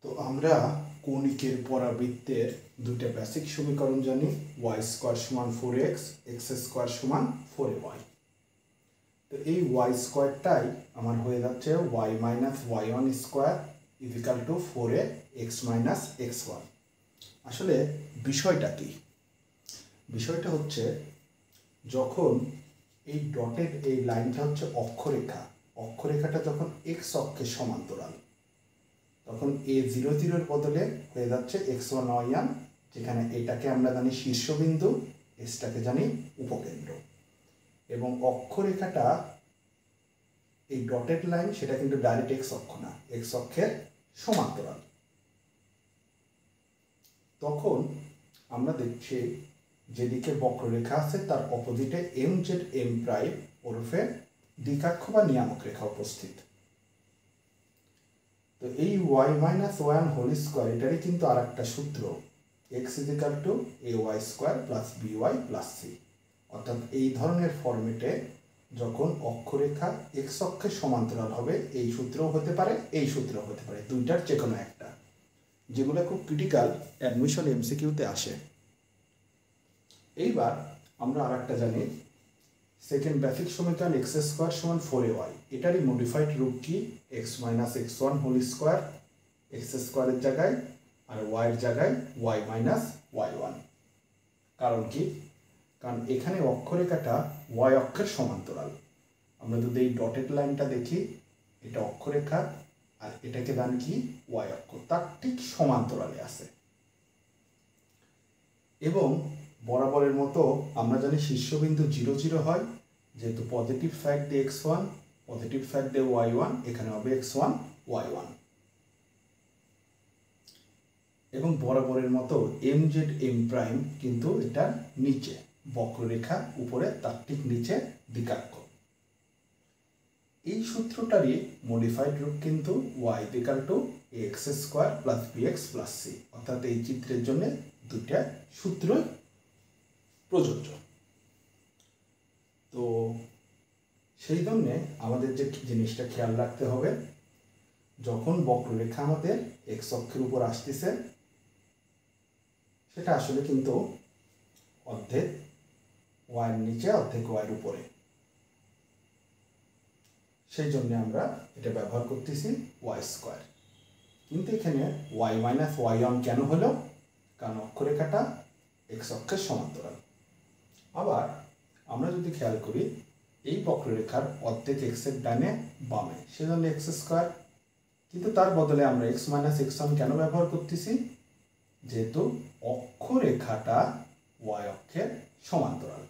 তো আমরা কৌণিকের পরাবৃত্তের দুইটা বেসিক সমীকরণ জানি, ওয়াই স্কোয়ার সমান 4x, এক্স স্কোয়ার সমান 4y। তো এই ওয়াই স্কোয়ারটাই আমার হয়ে যাচ্ছে y minus y one square equal to 4ax minus x1। আসলে বিষয়টা কি? বিষয়টা হচ্ছে যখন এই ডটেড এই লাইনটা হচ্ছে অক্ষরেখা, অক্ষরেখাটা যখন এক্স অক্ষের সমান্তরাল, তখন a00 বদলে হয়ে যাচ্ছে x1y1, যেখানে এটাকে আমরা জানি শীর্ষবিন্দু, এসটাকে জানি উপকেন্দ্র, এবং অক্ষরেখাটা এই ডটেড লাইন সেটা কিন্তু ডাইরেক্ট এক্স অক্ষ না, এক্স অক্ষের সমান্তরাল। তখন আমরা দেখছি যেদিকে বক্ররেখা আছে তার অপোজিটে এম জেড এম প্রাইম ওরফে দ্বিকাক্ষ বা নিয়ামক রেখা উপস্থিত। তো এই Y minus one whole square এটারই কিন্তু আর একটা সূত্র, X equal to A Y square plus B Y plus C. অর্থাৎ এই ধরনের ফরম্যাটে যখন অক্ষরেখা এক্স অক্ষের সমান্তরাল হবে এই সূত্রও হতে পারে, এই সূত্রও হতে পারে, দুইটার যে কোনো একটা, যেগুলো খুব ক্রিটিক্যাল অ্যাডমিশন এমসিকিউতে আসে। এইবার আমরা আর একটা জানি, সেকেন্ড বেসিক সমীকরণ এক্স স্কোয়ার সমান 4ay, এটারই মডিফাইড রূপ কি x minus x1 whole square, x স্কোয়ারের জায়গায় আর ওয়াইয়ের জায়গায় ওয়াই মাইনাস y1। কারণ কি? কারণ এখানে অক্ষরেখাটা ওয়াই অক্ষের সমান্তরাল। আমরা যদি এই ডটেড লাইনটা দেখি, এটা অক্ষরেখা আর এটাকে জানি কি ওয়াই অক্ষ, তার ঠিক সমান্তরালে আছে। এবং বরাবরের মতো আমরা জানি শীর্ষবিন্দু 0 0 হয়, যেহেতু পজিটিভ সাইড দিয়ে x1, পজিটিভ সাইড দিয়ে y1, এখানে হবে x1 y1। এবং বরাবরের মতো এম জেড এম প্রাইম কিন্তু এটা নিচে, বক্ররেখা উপরে তার ঠিক নিচে দ্বিকাক্ষ। এই সূত্রটারই মডিফাইড রূপ কিন্তু y equal to x square plus b x plus C. অর্থাৎ এই চিত্রের জন্য দুইটা সূত্র প্রযোজ্য। তো সেই জন্যে আমাদের যে জিনিসটা খেয়াল রাখতে হবে, যখন বক্ররেখা আমাদের এক্স অক্ষের উপর আসতেছে সেটা আসলে কিন্তু অর্ধেক ওয়াইয়ের নিচে অর্ধেক ওয়াইয়ের উপরে, সেই জন্য আমরা এটা ব্যবহার করতেছি ওয়াই স্কোয়ার। কিন্তু এখানে ওয়াই মাইনাস ওয়াই ওয়ান কেন হলো? কারণ অক্ষরেখাটা এক্স অক্ষের সমান্তরাল। আবার আমরা যদি খেয়াল করি, এই বক্ররেখার অর্ধেক এক্সের ডানে বামে, সেজন্য এক্স স্কোয়ার, কিন্তু তার বদলে আমরা এক্স মাইনাস এক্স ওয়ান কেন ব্যবহার করতেছি? যেহেতু অক্ষরেখাটা ওয়াই অক্ষের সমান্তরাল।